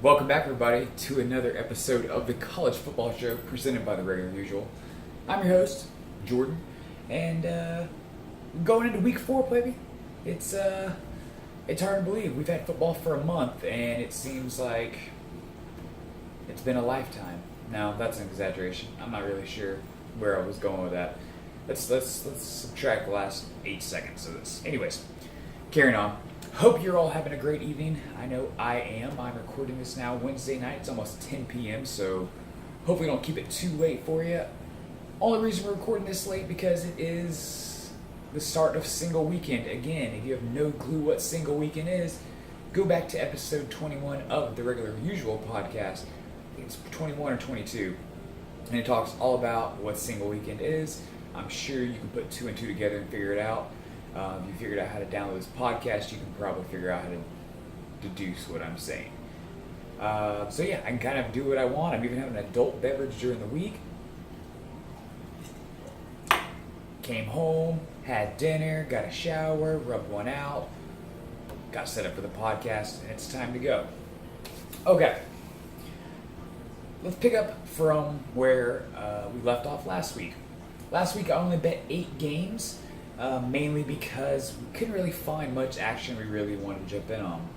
Welcome back, everybody, to another episode of the College Football Show presented by the Regular Usual. I'm your host, Jordan, and going into week 4, baby. It's hard to believe we've had football for a month, and it seems like it's been a lifetime. Now, that's an exaggeration. I'm not really sure where I was going with that. Let's subtract the last 8 seconds of this. Anyways, carrying on. Hope you're all having a great evening. I know I am. I'm recording this now Wednesday night. It's almost 10 p.m., so hopefully don't keep it too late for you. Only reason we're recording this late because it is the start of single weekend. Again, if you have no clue what single weekend is, go back to episode 21 of the Regular Usual podcast. I think it's 21 or 22. And it talks all about what single weekend is. I'm sure you can put 2 and 2 together and figure it out. If you figured out how to download this podcast, you can probably figure out how to deduce what I'm saying. So yeah, I can kind of do what I want. I'm even having an adult beverage during the week. Came home, had dinner, got a shower, rubbed one out, got set up for the podcast, and it's time to go. Okay. Let's pick up from where we left off last week. Last week I only bet 8 games. Mainly because we couldn't really find much action we really wanted to jump in on.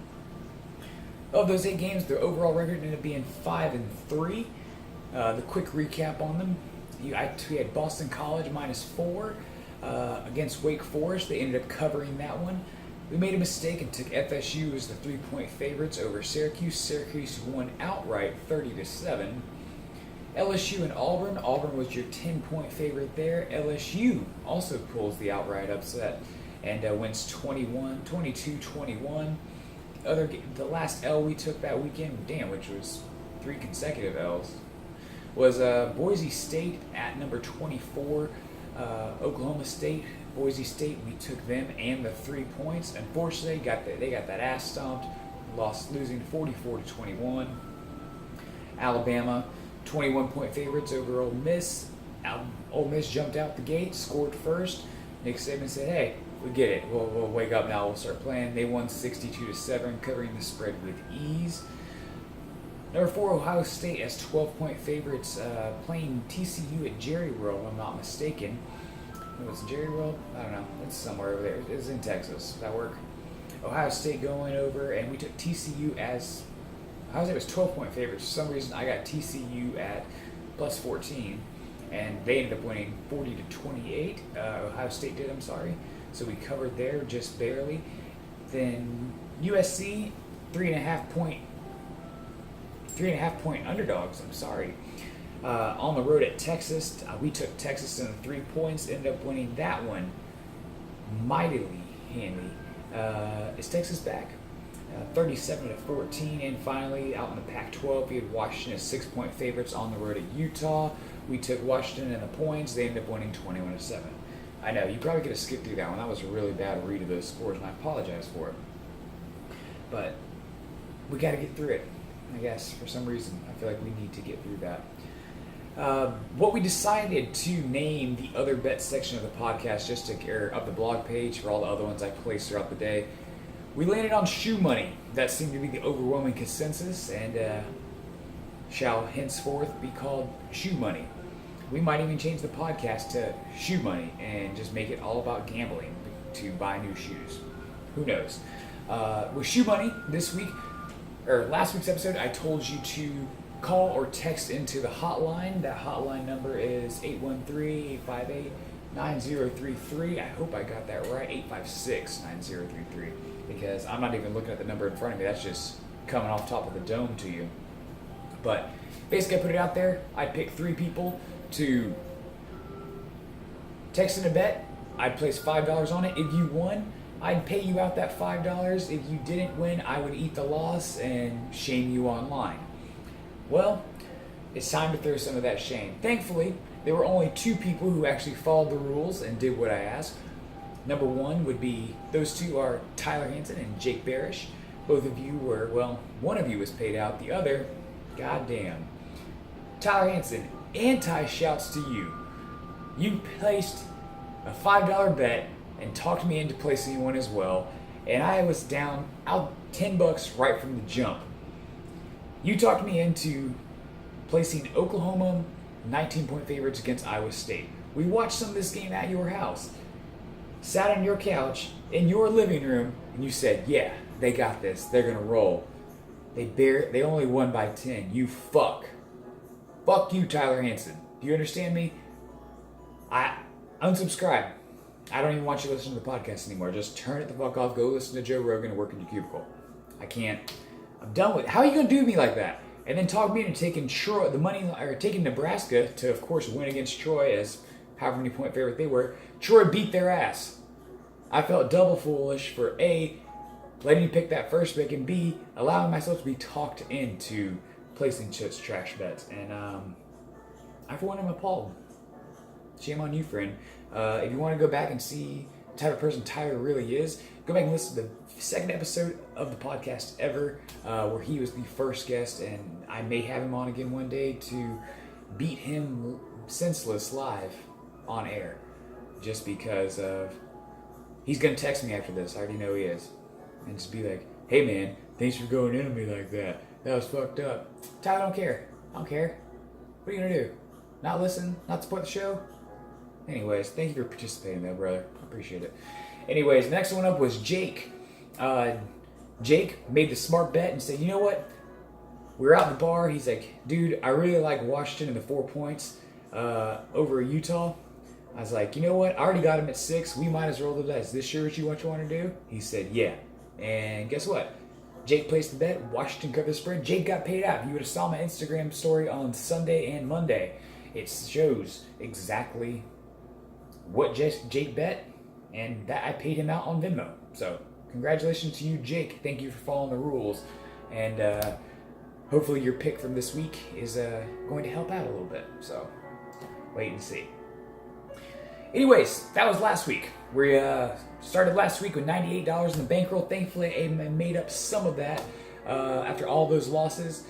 Of those 8 games, the overall record ended up being 5-3. The quick recap on them: we had Boston College -4 against Wake Forest. They ended up covering that one. We made a mistake and took FSU as the 3-point favorites over Syracuse. Syracuse won outright, 30-7. LSU and Auburn. Auburn was your 10-point favorite there. LSU also pulls the outright upset and wins 22-21. The last L we took that weekend, which was 3 consecutive L's, was Boise State at number 24. Oklahoma State, Boise State, we took them and the 3 points. Unfortunately, they got that ass stomped, losing 44-21. Alabama, 21-point favorites over Ole Miss. Ole Miss jumped out the gate, scored first. Nick Saban said, "Hey, we get it. We'll wake up now. We'll start playing." They won 62-7, covering the spread with ease. Number 4, Ohio State as 12-point favorites, playing TCU at Jerry World, if I'm not mistaken. Was it Jerry World? I don't know. It's somewhere over there. It's in Texas. Does that work? Ohio State going over, and we took TCU as Ohio State was 12-point favorites. For some reason, I got TCU at +14, and they ended up winning 40-28. Ohio State did, I'm sorry. So we covered there just barely. Then USC, 3.5-point underdogs, I'm sorry. On the road at Texas, we took Texas in the 3 points, ended up winning that one mightily handy. Is Texas back? 37-14, and finally out in the Pac-12, we had Washington as 6-point favorites on the road at Utah. We took Washington in the points. They ended up winning 21-7. I know, you probably could have skipped through that one. That was a really bad read of those scores, and I apologize for it. But we got to get through it, I guess. For some reason, I feel like we need to get through that. What we decided to name the other bet section of the podcast, of the blog page for all the other ones I placed throughout the day, we landed on shoe money. That seemed to be the overwhelming consensus, and shall henceforth be called shoe money. We might even change the podcast to shoe money and just make it all about gambling to buy new shoes. Who knows? With shoe money this week, or last week's episode, I told you to call or text into the hotline. That hotline number is 813-858-9033. I hope I got that right. 856-9033. Because I'm not even looking at the number in front of me. That's just coming off top of the dome to you. But basically, I put it out there. I picked 3 people to text in a bet. I'd place $5 on it. If you won, I'd pay you out that $5. If you didn't win, I would eat the loss and shame you online. Well, it's time to throw some of that shame. Thankfully, there were only 2 people who actually followed the rules and did what I asked. Number 1 would be, those 2 are Tyler Hansen and Jake Barish. Both of you were, well, one of you was paid out, the other, goddamn. Tyler Hansen, anti-shouts to you. You placed a $5 bet and talked me into placing one as well, and I was down out $10 right from the jump. You talked me into placing Oklahoma 19-point favorites against Iowa State. We watched some of this game at your house, sat on your couch in your living room, and you said, yeah, they got this. They're going to roll. They only won by 10. You fuck. Fuck you, Tyler Hansen. Do you understand me? I unsubscribe. I don't even want you to listen to the podcast anymore. Just turn it the fuck off. Go listen to Joe Rogan and work in your cubicle. I can't. I'm done with it. How are you going to do me like that? And then talk me into taking taking Nebraska to, of course, win against Troy as however many point favorite they were. Troy beat their ass. I felt double foolish for A, letting you pick that first pick, and B, allowing myself to be talked into placing such trash bets. And I, for one, am appalled. Shame on you, friend. If you want to go back and see the type of person Tyler really is, go back and listen to the second episode of the podcast ever, where he was the first guest, and I may have him on again one day to beat him senseless live on air, just because of he's gonna text me after this. I already know he is, and just be like, "Hey man, thanks for going into me like that. That was fucked up." Tyler, I don't care. I don't care. What are you gonna do? Not listen? Not support the show? Anyways, thank you for participating though, brother. I appreciate it. Anyways, next one up was Jake. Jake made the smart bet and said, you know what? We were out in the bar. He's like, dude, I really like Washington in the 4 points over Utah. I was like, you know what? I already got him at 6. We might as well roll the dice. This sure what you want to do? He said, yeah. And guess what? Jake placed the bet. Washington covered the spread. Jake got paid out. If you would have saw my Instagram story on Sunday and Monday, it shows exactly what Jake bet, and that I paid him out on Venmo. So congratulations to you, Jake. Thank you for following the rules, and hopefully your pick from this week is going to help out a little bit. So wait and see. Anyways, that was last week. We started last week with $98 in the bankroll. Thankfully, I made up some of that after all those losses.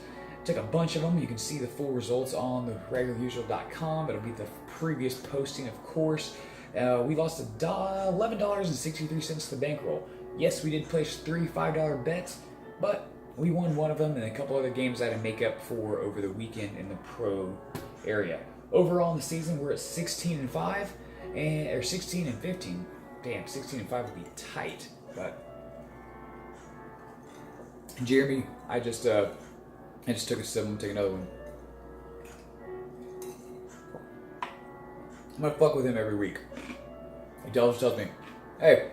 Took a bunch of them. You can see the full results on the regularusual.com. It'll be the previous posting, of course. We lost $11.63 to the bankroll. Yes, we did place 3 $5 bets, but we won one of them and a couple other games I had to make up for over the weekend in the pro area. Overall in the season, we're at 16-5 or 16-15. Damn, 16-5 would be tight. But Jeremy, I just took a sip. I'm gonna take another one. I'm gonna fuck with him every week. He always tells me, hey,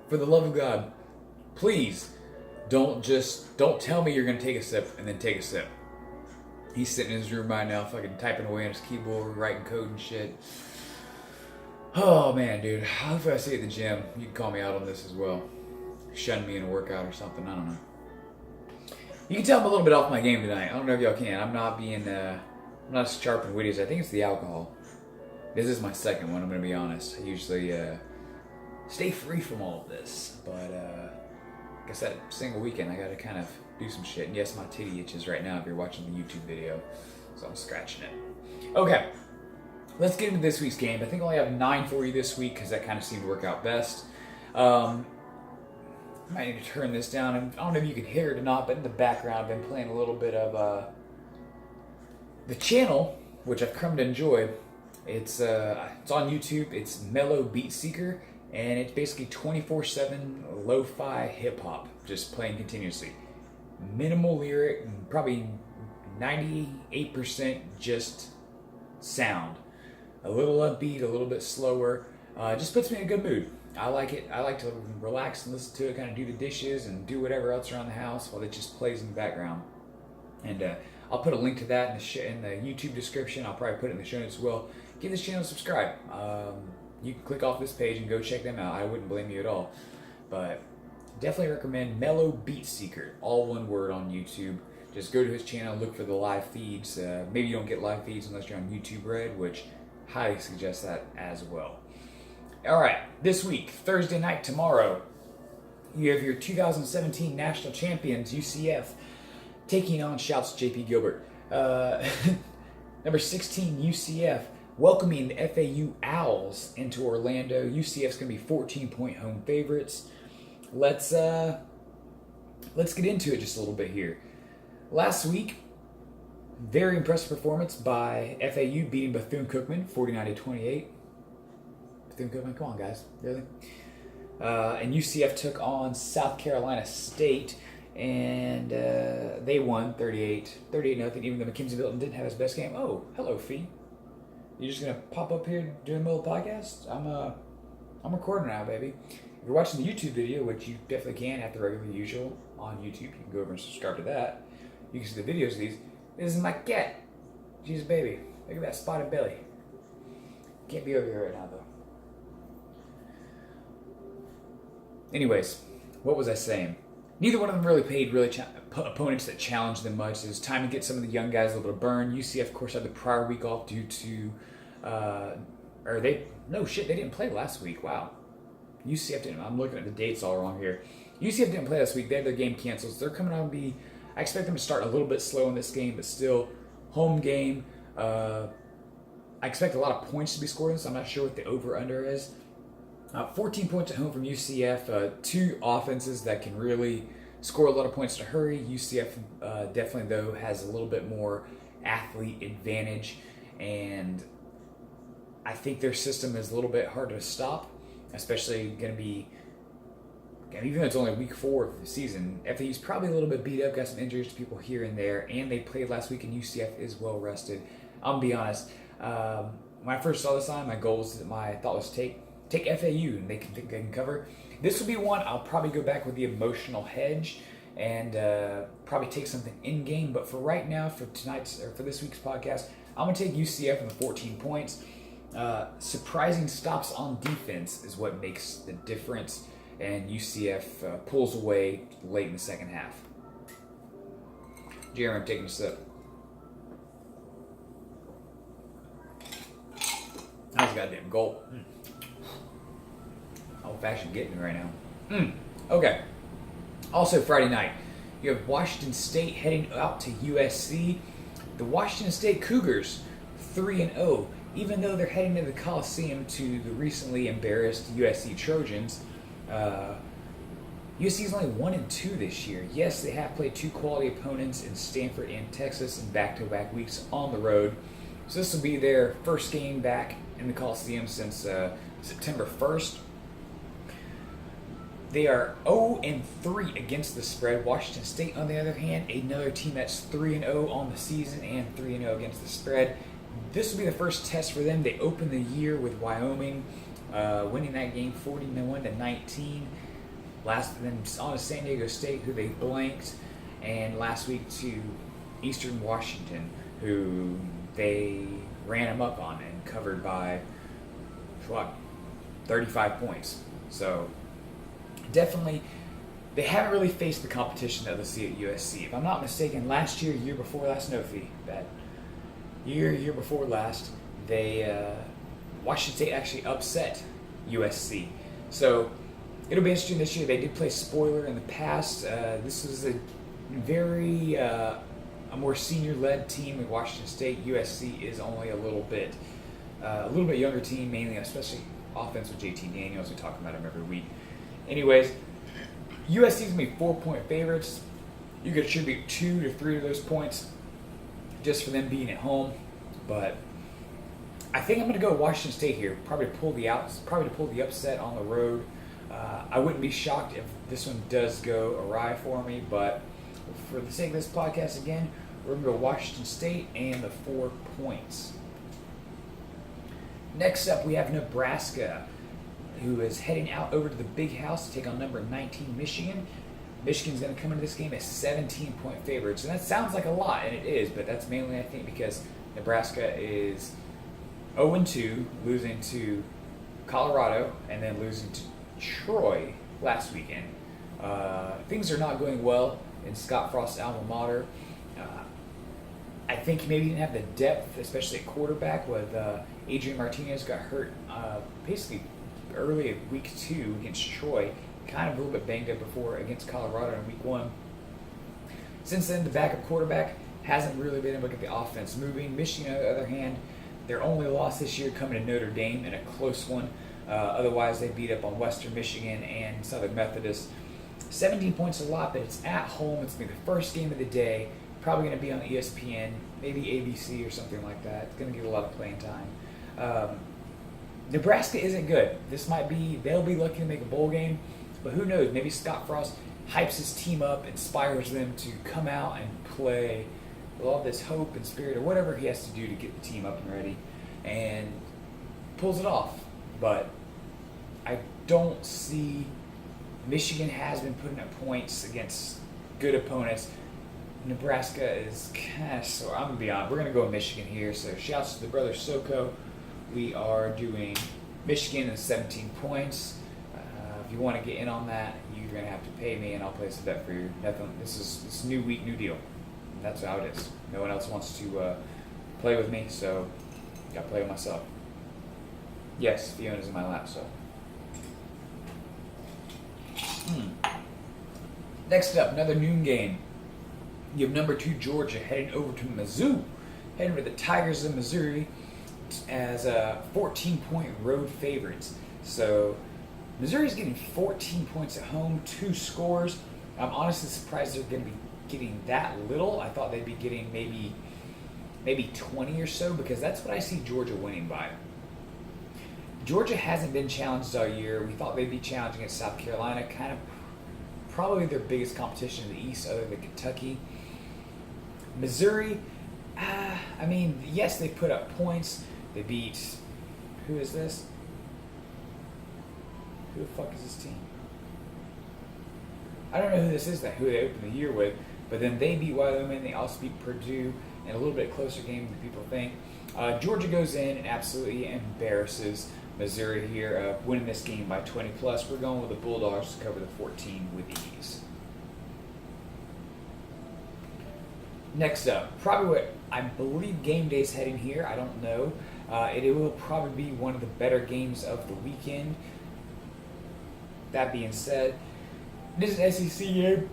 for the love of God, please don't tell me you're gonna take a sip and then take a sip. He's sitting in his room right now, fucking typing away on his keyboard, writing code and shit. Oh man, dude. Hopefully I see you at the gym. You can call me out on this as well. Shun me in a workout or something. I don't know. You can tell I'm a little bit off my game tonight. I don't know if y'all can. I'm not as sharp and witty as I think it's the alcohol. This is my second one, I'm going to be honest. I usually stay free from all of this. But like I said, single weekend, I got to kind of do some shit. And yes, my titty itches right now if you're watching the YouTube video. So I'm scratching it. Okay, let's get into this week's game. I think I only have 9 for you this week because that kind of seemed to work out best. I might need to turn this down. I don't know if you can hear it or not, but in the background I've been playing a little bit of the channel, which I've come to enjoy. It's on YouTube. It's Mellow Beat Seeker, and it's basically 24/7 lo-fi hip-hop, just playing continuously. Minimal lyric, and probably 98% just sound. A little upbeat, a little bit slower. Just puts me in a good mood. I like it. I like to relax and listen to it, kind of do the dishes and do whatever else around the house while it just plays in the background. And I'll put a link to that in the YouTube description. I'll probably put it in the show notes as well. Give this channel a subscribe. You can click off this page and go check them out. I wouldn't blame you at all. But definitely recommend Mellow Beat Seeker. All one word on YouTube. Just go to his channel, look for the live feeds. Maybe you don't get live feeds unless you're on YouTube Red, which highly suggest that as well. All right, this week, Thursday night, tomorrow, you have your 2017 national champions, UCF, taking on, shouts to JP Gilbert, number 16, UCF, welcoming the FAU Owls into Orlando. UCF's going to be 14-point home favorites. Let's get into it just a little bit here. Last week, very impressive performance by FAU beating Bethune-Cookman 49-28. Bethune-Cookman, come on guys, really? And UCF took on South Carolina State, and they won 38-0, even though Mackenzie Milton didn't have his best game. Oh, hello, Fee. You just gonna pop up here during the middle of the podcast? I'm recording now, baby. If you're watching the YouTube video, which you definitely can at the regular usual on YouTube, you can go over and subscribe to that. You can see the videos of these. This is my cat. She's a baby. Look at that spotted belly. Can't be over here right now, though. Anyways, what was I saying? Neither one of them really played opponents that challenged them much. It was time to get some of the young guys a little bit of burn. UCF, of course, had the prior week off due to... they didn't play last week. Wow. UCF didn't. I'm looking at the dates all wrong here. UCF didn't play last week. They had their game canceled. So they're coming on to be... I expect them to start a little bit slow in this game, but still, home game. I expect a lot of points to be scored, so I'm not sure what the over-under is. 14 points at home from UCF. Two offenses that can really score a lot of points to hurry. UCF definitely, though, has a little bit more athlete advantage, and I think their system is a little bit harder to stop, especially going to be, even though it's only week 4 of the season, FAU's probably a little bit beat up, got some injuries to people here and there, and they played last week, and UCF is well rested. I'm going to be honest. When I first saw this line, my thought was take FAU, and they can cover. This will be one I'll probably go back with the emotional hedge and probably take something in game. But for right now, for this week's podcast, I'm gonna take UCF in the 14 points. Surprising stops on defense is what makes the difference, and UCF pulls away late in the second half. Jeremy, I'm taking a sip. That was a goddamn gulp. Old-fashioned getting me right now. Okay. Also Friday night, you have Washington State heading out to USC. The Washington State Cougars, 3-0. Even though they're heading to the Coliseum to the recently embarrassed USC Trojans, USC is only 1-2 this year. Yes, they have played 2 quality opponents in Stanford and Texas in back-to-back weeks on the road. So this will be their first game back in the Coliseum since September 1st. They are 0-3 against the spread. Washington State, on the other hand, another team that's 3-0 on the season and 3-0 against the spread. This will be the first test for them. They open the year with Wyoming, winning that game 41-19. Then on to San Diego State, who they blanked, and last week to Eastern Washington, who they ran them up on and covered by 35 points. So definitely, they haven't really faced the competition that they'll see at USC. If I'm not mistaken, year before last, year before last, Washington State actually upset USC. So it'll be interesting this year. They did play spoiler in the past. This was a very a more senior-led team with Washington State. USC is only a little bit younger team, mainly, especially offense with JT Daniels. We talk about him every week. Anyways, USC's going to be 4-point favorites. You could attribute 2 to 3 of those points just for them being at home. But I think I'm going to go Washington State here. Probably to pull the upset on the road. I wouldn't be shocked if this one does go awry for me. But for the sake of this podcast, again, we're going to go Washington State and the 4 points. Next up, we have Nebraska, who is heading out over to the Big House to take on number 19 Michigan. Michigan's going to come into this game as 17-point favorites. And that sounds like a lot, and it is, but that's mainly, I think, because Nebraska is 0-2, losing to Colorado, and then losing to Troy last weekend. Things are not going well in Scott Frost's alma mater. I think maybe he didn't have the depth, especially at quarterback, with Adrian Martinez got hurt basically early in week 2 against Troy, kind of a little bit banged up before against Colorado in week 1. Since then, the backup quarterback hasn't really been able to get the offense moving. Michigan, on the other hand, their only loss this year coming to Notre Dame in a close one. Otherwise, they beat up on Western Michigan and Southern Methodist. 17 points a lot, but it's at home. It's going to be the first game of the day. Probably going to be on ESPN, maybe ABC or something like that. It's going to get a lot of playing time. Nebraska isn't good. They'll be lucky to make a bowl game, but who knows? Maybe Scott Frost hypes his team up, inspires them to come out and play with all this hope and spirit or whatever he has to do to get the team up and ready, and pulls it off. But I don't see. Michigan has been putting up points against good opponents. Nebraska is kind of sore. I'm going to be honest. We're going to go with Michigan here. So shouts to the brothers Soko. We are doing Michigan and 17 points. If you want to get in on that, you're going to have to pay me, and I'll place a bet for you. This new week, new deal. And that's how it is. No one else wants to play with me, so got to play with myself. Yes, Fiona's in my lap, so. Next up, another noon game. You have number 2 Georgia heading over to Mizzou, heading to the Tigers of Missouri as 14-point road favorites. So Missouri's getting 14 points at home, 2 scores. I'm honestly surprised they're going to be getting that little. I thought they'd be getting maybe 20 or so, because that's what I see Georgia winning by. Georgia hasn't been challenged all year. We thought they'd be challenged against South Carolina, kind of probably their biggest competition in the East other than Kentucky. Missouri, yes, they put up points. They beat, who is this? Who the fuck is this team? I don't know who this is, who they opened the year with, but then they beat Wyoming. They also beat Purdue in a little bit closer game than people think. Georgia goes in and absolutely embarrasses Missouri here, winning this game by 20 plus. We're going with the Bulldogs to cover the 14 with ease. Next up, probably what I believe game day's heading here. I don't know. It will probably be one of the better games of the weekend. That being said, this is an SEC game.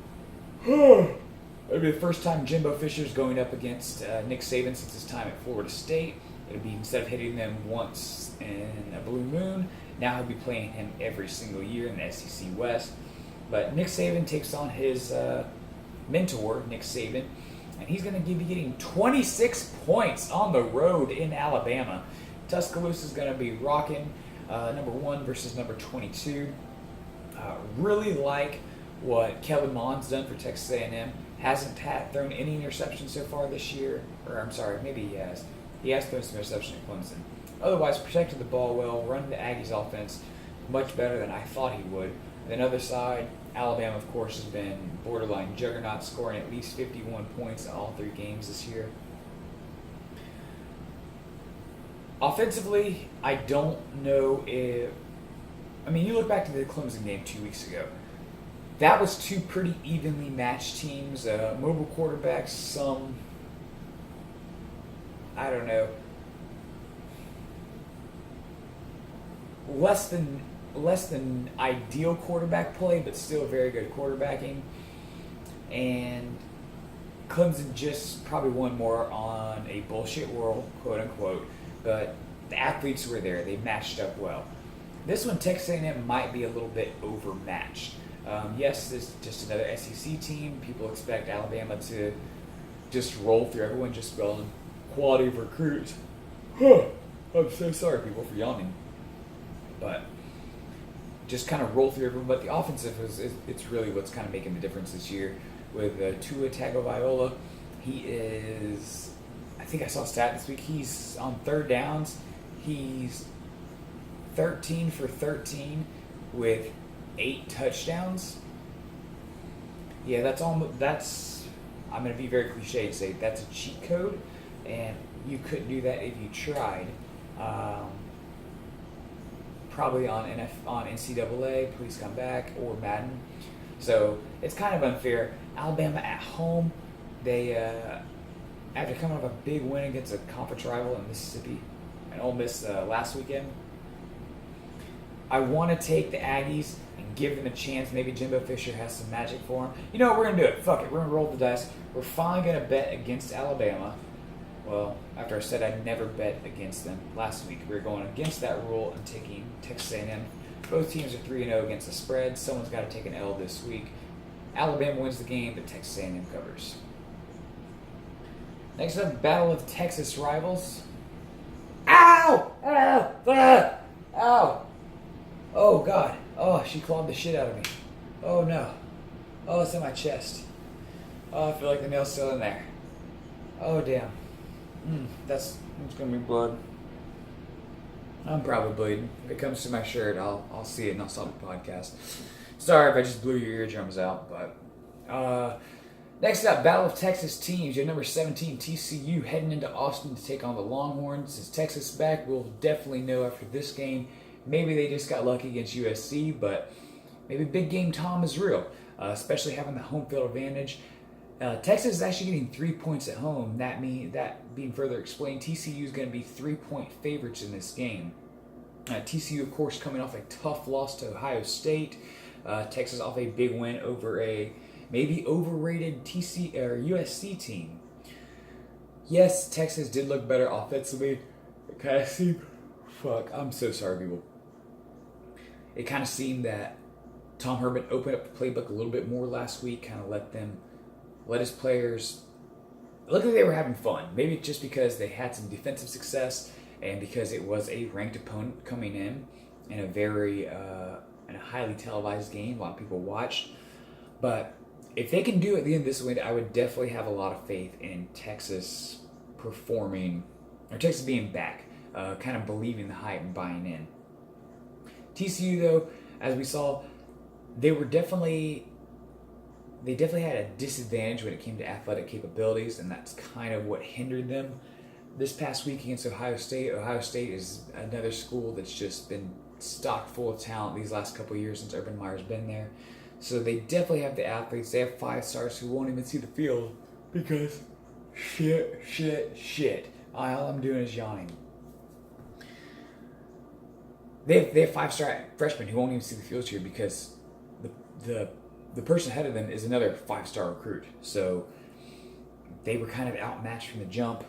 It'll be the first time Jimbo Fisher's going up against Nick Saban since his time at Florida State. It'll be, instead of hitting them once in a blue moon, now he'll be playing him every single year in the SEC West. But Nick Saban takes on his mentor, Nick Saban, and he's going to be getting 26 points on the road in Alabama. Tuscaloosa is going to be rocking number 1 versus number 22. Really like what Kellen Mond's done for Texas A&M. Hasn't thrown any interceptions so far this year. Or I'm sorry, maybe he has. He has thrown some interceptions at Clemson. Otherwise, protected the ball well, run the Aggies offense much better than I thought he would. Then other side, Alabama, of course, has been borderline juggernaut, scoring at least 51 points in all 3 games this year. Offensively, I don't know if... you look back to the Clemson game 2 weeks ago. That was 2 pretty evenly matched teams. Mobile quarterbacks, some... I don't know. Less than ideal quarterback play, but still very good quarterbacking. And Clemson just probably won more on a bullshit world, quote unquote. But the athletes were there; they matched up well. This one, Texas A&M might be a little bit overmatched. Yes, this is just another SEC team. People expect Alabama to just roll through everyone, just on quality of recruits. I'm so sorry, people, for yawning. But just kind of roll through everyone. But the offensive it's really what's kind of making the difference this year. With Tua Tagovailoa, he is, I think I saw a stat this week, he's on 3rd downs. He's 13 for 13 with 8 touchdowns. Yeah, that's I'm going to be very cliche and say that's a cheat code, and you couldn't do that if you tried. Probably on NCAA, Please Come Back, or Madden. So it's kind of unfair. Alabama at home, they after coming off a big win against a conference rival in Mississippi and Ole Miss last weekend, I want to take the Aggies and give them a chance. Maybe Jimbo Fisher has some magic for them. You know what, we're going to do it. Fuck it. We're going to roll the dice. We're finally going to bet against Alabama. Well, after I said I'd never bet against them last week, we're going against that rule and taking Texas A&M. Both teams are 3-0 against the spread. Someone's got to take an L this week. Alabama wins the game, but Texas A&M covers. Next up, Battle of Texas Rivals. Ow! Ow! Ah! Ow! Oh, God. Oh, she clawed the shit out of me. Oh, no. Oh, it's in my chest. Oh, I feel like the nail's still in there. Oh, damn. It's gonna be blood. I'm probably bleeding. If it comes to my shirt, I'll see it and I'll stop the podcast. Sorry if I just blew your eardrums out, but next up, Battle of Texas teams. You have number 17 TCU heading into Austin to take on the Longhorns. Is Texas back? We'll definitely know after this game. Maybe they just got lucky against USC, but maybe Big Game Tom is real, especially having the home field advantage. Texas is actually getting 3 points at home. That being further explained, TCU is going to be 3-point favorites in this game. TCU, of course, coming off a tough loss to Ohio State. Texas off a big win over a maybe overrated USC team. Yes, Texas did look better offensively. It kind of seemed... Fuck, I'm so sorry, people. It kind of seemed that Tom Herman opened up the playbook a little bit more last week, kind of let his players look like they were having fun. Maybe just because they had some defensive success and because it was a ranked opponent coming in a very in a highly televised game. A lot of people watched. But if they can do it at the end of this win, I would definitely have a lot of faith in Texas performing, or Texas being back, kind of believing the hype and buying in. TCU, though, as we saw, they definitely had a disadvantage when it came to athletic capabilities, and that's kind of what hindered them this past week against Ohio State. Ohio State is another school that's just been stocked full of talent these last couple of years since Urban Meyer's been there. So they definitely have the athletes. They have 5 stars who won't even see the field because shit. All I'm doing is yawning. They have 5-star freshmen who won't even see the field here because the person ahead of them is another 5-star recruit. So they were kind of outmatched from the jump.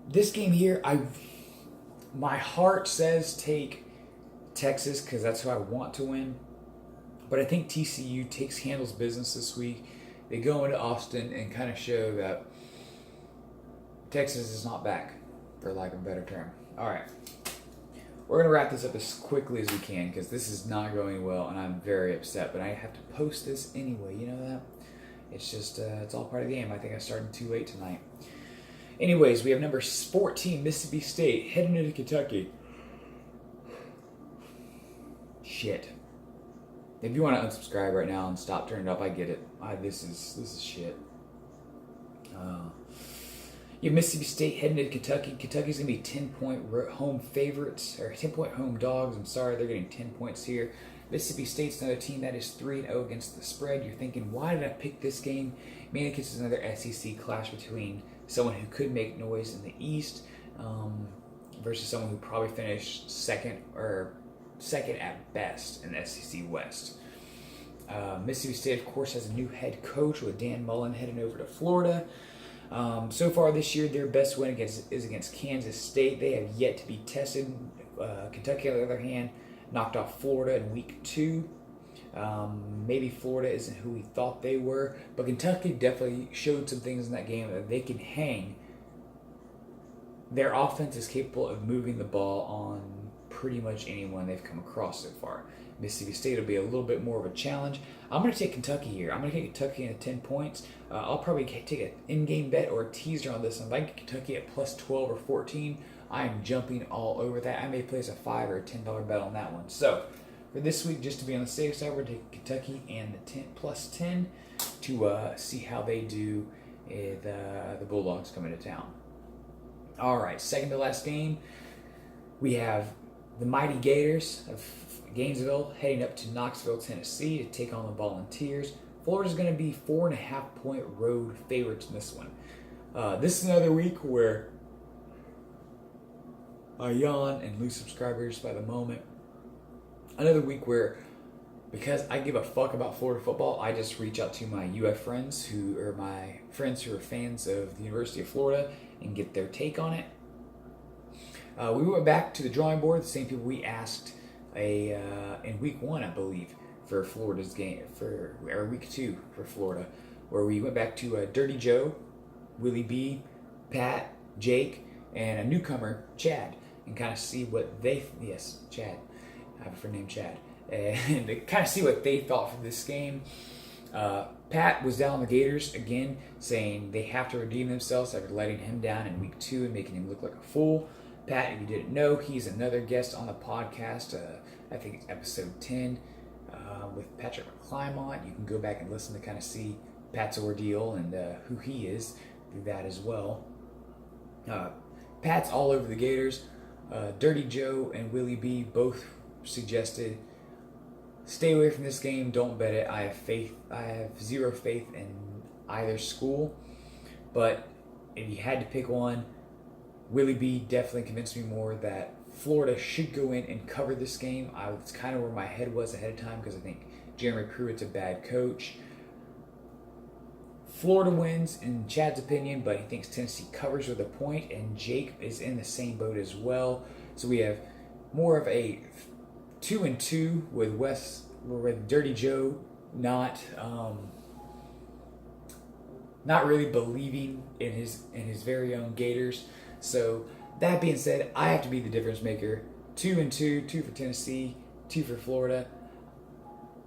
This game here, my heart says take Texas because that's who I want to win. But I think TCU handles business this week. They go into Austin and kind of show that Texas is not back, for lack of a better term. All right. We're going to wrap this up as quickly as we can because this is not going well and I'm very upset. But I have to post this anyway, you know that? It's just, it's all part of the game. I think I started too late tonight. Anyways, we have number 14, Mississippi State, heading into Kentucky. Shit. If you want to unsubscribe right now and stop turning it up, I get it. This is shit. You have Mississippi State heading to Kentucky. Kentucky's going to be 10-point home favorites, or 10-point home dogs. I'm sorry, they're getting 10 points here. Mississippi State's another team that is 3-0 against the spread. You're thinking, why did I pick this game? Mainly because it's another SEC clash between someone who could make noise in the East versus someone who probably finished second at best in the SEC West. Mississippi State, of course, has a new head coach with Dan Mullen heading over to Florida. So far this year, their best win is against Kansas State. They have yet to be tested. Kentucky, on the other hand, knocked off Florida in week 2. Maybe Florida isn't who we thought they were, but Kentucky definitely showed some things in that game that they can hang. Their offense is capable of moving the ball on pretty much anyone they've come across so far. Mississippi State will be a little bit more of a challenge. I'm going to take Kentucky here. I'm going to take Kentucky into 10 points. I'll probably take an in-game bet or a teaser on this one. If I get Kentucky at plus 12 or 14, I am jumping all over that. I may place a $5 or a $10 bet on that one. So for this week, just to be on the safe side, we're taking Kentucky and the plus 10 to see how they do with the Bulldogs coming to town. All right, second to last game, we have the Mighty Gators of Gainesville heading up to Knoxville, Tennessee to take on the Volunteers. Florida's going to be 4.5-point road favorites in this one. This is another week where I yawn and lose subscribers by the moment. Another week where, because I give a fuck about Florida football, I just reach out to my UF friends who are fans of the University of Florida and get their take on it. We went back to the drawing board, the same people we asked in week 1, I believe, for Florida's game, or week 2 for Florida, where we went back to Dirty Joe, Willie B, Pat, Jake, and a newcomer, Chad, and kind of see what Chad. I have a friend named Chad. And to kind of see what they thought for this game. Pat was down on the Gators again, saying they have to redeem themselves after letting him down in week 2 and making him look like a fool. Pat, if you didn't know, he's another guest on the podcast. I think it's episode 10 with Patrick McClymont. You can go back and listen to kind of see Pat's ordeal and who he is through that as well. Pat's all over the Gators. Dirty Joe and Willie B both suggested stay away from this game. Don't bet it. I have zero faith in either school. But if you had to pick one, Willie B definitely convinced me more that Florida should go in and cover this game. It's kind of where my head was ahead of time because I think Jeremy Pruitt's a bad coach. Florida wins in Chad's opinion, but he thinks Tennessee covers with a point, and Jake is in the same boat as well. So we have more of a 2-2 with Dirty Joe not really believing in his very own Gators. So that being said, I have to be the difference maker. 2-2, 2 for Tennessee, 2 for Florida.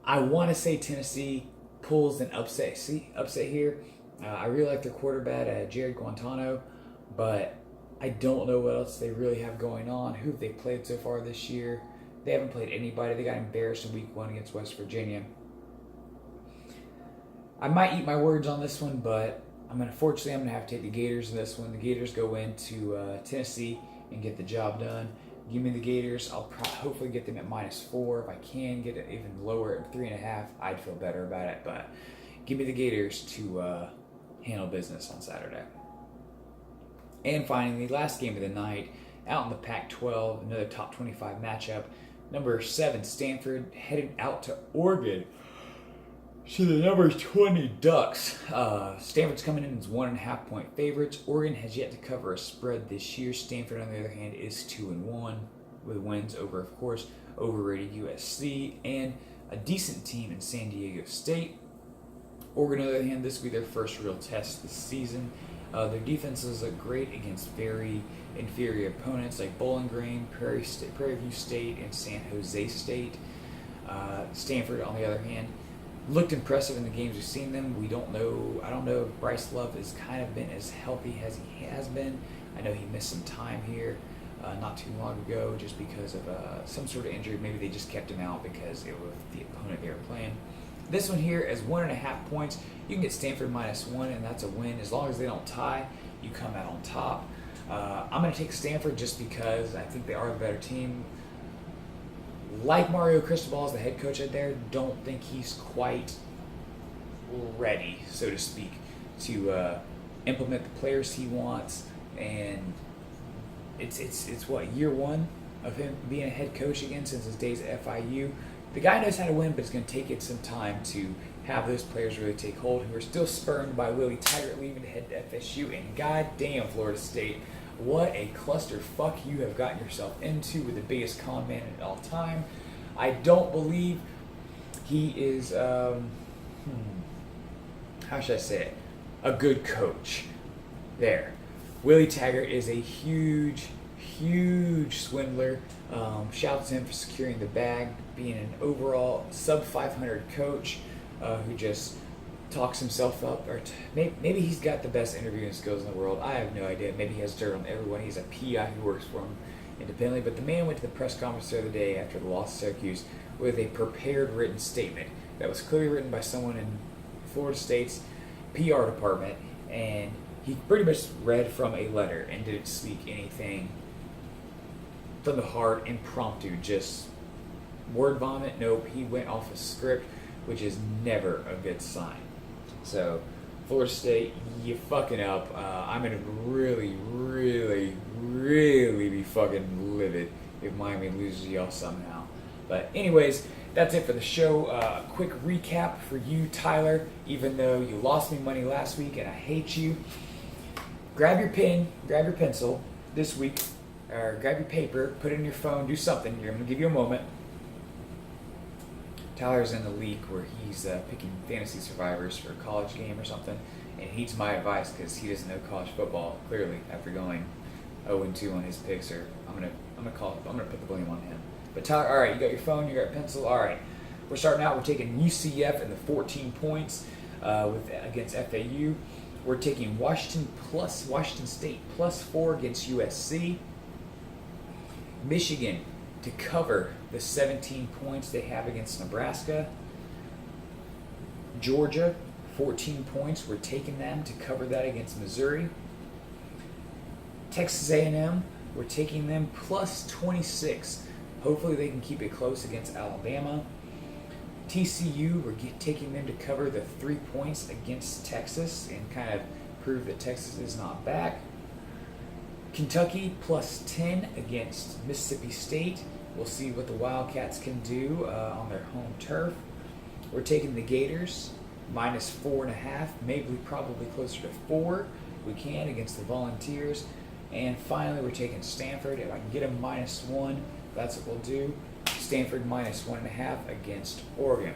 I want to say Tennessee pulls an upset here. I really like their quarterback, Jared Guantano, but I don't know what else they really have going on. Who have they played so far this year? They haven't played anybody. They got embarrassed in week 1 against West Virginia. I might eat my words on this one, but unfortunately I'm going to have to take the Gators in this one. The Gators go into Tennessee and get the job done. Give me the Gators. I'll hopefully get them at -4. If I can get it even lower at 3.5, I'd feel better about it. But give me the Gators to handle business on Saturday. And finally, the last game of the night, out in the Pac-12, another top 25 matchup. Number 7, Stanford, headed out to Oregon. So the number 20 Ducks. Stanford's coming in as 1.5 point favorites. Oregon has yet to cover a spread this year. Stanford, on the other hand, is 2-1 with wins over, of course, overrated USC and a decent team in San Diego State. Oregon, on the other hand, this will be their first real test this season. Their defenses look great against very inferior opponents like Bowling Green, Prairie View State, and San Jose State. Stanford, on the other hand, looked impressive in the games we've seen them. I don't know if Bryce Love has kind of been as healthy as he has been. I know he missed some time here not too long ago just because of some sort of injury. Maybe they just kept him out because it was the opponent they were playing. This one here is 1.5 points. You can get Stanford -1, and that's a win. As long as they don't tie, you come out on top. I'm going to take Stanford just because I think they are the better team. Like Mario Cristobal as the head coach out there, don't think he's quite ready, so to speak, to implement the players he wants. And it's what, year 1 of him being a head coach again since his days at FIU. The guy knows how to win, but it's going to take it some time to have those players really take hold, who are still spurned by Willie Taggart leaving to head to FSU. And goddamn, Florida State, what a clusterfuck you have gotten yourself into with the biggest con man at all time. I don't believe he is, how should I say it, a good coach. There. Willie Taggart is a huge swindler. Shouts to him for securing the bag, being an overall sub-500 coach who just talks himself up. Or maybe he's got the best interviewing skills in the world. I have no idea. Maybe he has dirt on everyone. He's a PI who works for him independently. But the man went to the press conference the other day after the loss to Syracuse with a prepared written statement that was clearly written by someone in Florida State's PR department, and he pretty much read from a letter and didn't speak anything from the heart, impromptu, just word vomit. Nope, he went off a script, which is never a good sign. So, Florida State, you fucking up. I'm going to really be fucking livid if Miami loses y'all somehow. But anyways, that's it for the show. Quick recap for you, Tyler. Even though you lost me money last week and I hate you, grab your pen, grab your pencil this week, or grab your paper, put it in your phone, do something. I'm going to give you a moment. Tyler's in the league where he's picking fantasy survivors for a college game or something, and heeds my advice because he doesn't know college football clearly after going 0-2 on his picks. Or I'm gonna put the blame on him. But Tyler, all right, you got your phone, you got your pencil. All right, we're starting out. We're taking UCF and the 14 points against FAU. We're taking Washington State +4 against USC. Michigan to cover the 17 points they have against Nebraska. Georgia, 14 points. We're taking them to cover that against Missouri. Texas A&M, we're taking them +26. Hopefully they can keep it close against Alabama. TCU, we're taking them to cover the 3 points against Texas and kind of prove that Texas is not back. Kentucky +10 against Mississippi State. We'll see what the Wildcats can do on their home turf. We're taking the Gators -4.5, maybe probably closer to 4. We can against the Volunteers. And finally, we're taking Stanford. If I can get them -1, that's what we'll do. Stanford -1.5 against Oregon.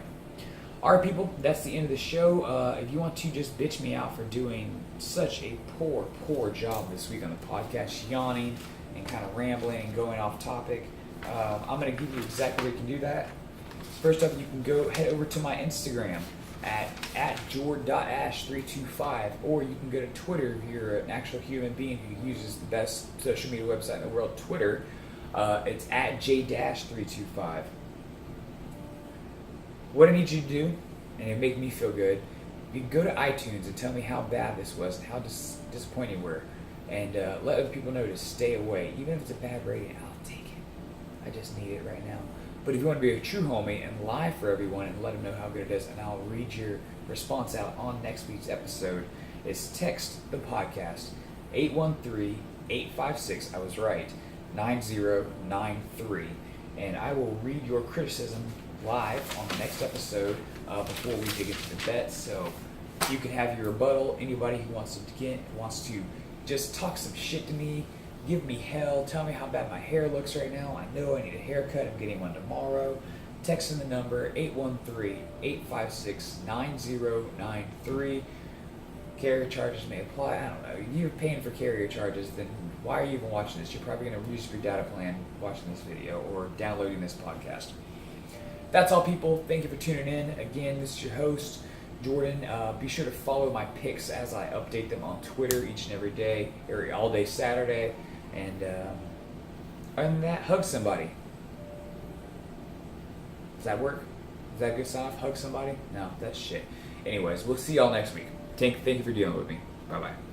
All right, people, that's the end of the show. If you want to just bitch me out for doing such a poor job this week on the podcast, yawning and kind of rambling and going off topic, I'm going to give you exactly where you can do that. First up, you can head over to my Instagram at jord.ash325, or you can go to Twitter if you're an actual human being who uses the best social media website in the world, Twitter. It's at j-325. What I need you to do, and it make me feel good, you can go to iTunes and tell me how bad this was and how disappointed you were, and let other people know to stay away. Even if it's a bad rating, I'll take it. I just need it right now. But if you want to be a true homie and lie for everyone and let them know how good it is, and I'll read your response out on next week's episode, is text the podcast 813-856, I was right, 9093, and I will read your criticism live on the next episode before we dig into the bets. So you can have your rebuttal. Anybody who wants to just talk some shit to me, give me hell, tell me how bad my hair looks right now. I know I need a haircut. I'm getting one tomorrow. Text in the number 813-856-9093. Carrier charges may apply. I don't know. If you're paying for carrier charges, then why are you even watching this? You're probably going to use your data plan watching this video or downloading this podcast. That's all, people. Thank you for tuning in. Again, this is your host, Jordan. Be sure to follow my picks as I update them on Twitter each and every day, or all day Saturday. And other than that, hug somebody. Does that work? Is that a good sign off? Hug somebody? No, that's shit. Anyways, we'll see y'all next week. Thank you for dealing with me. Bye-bye.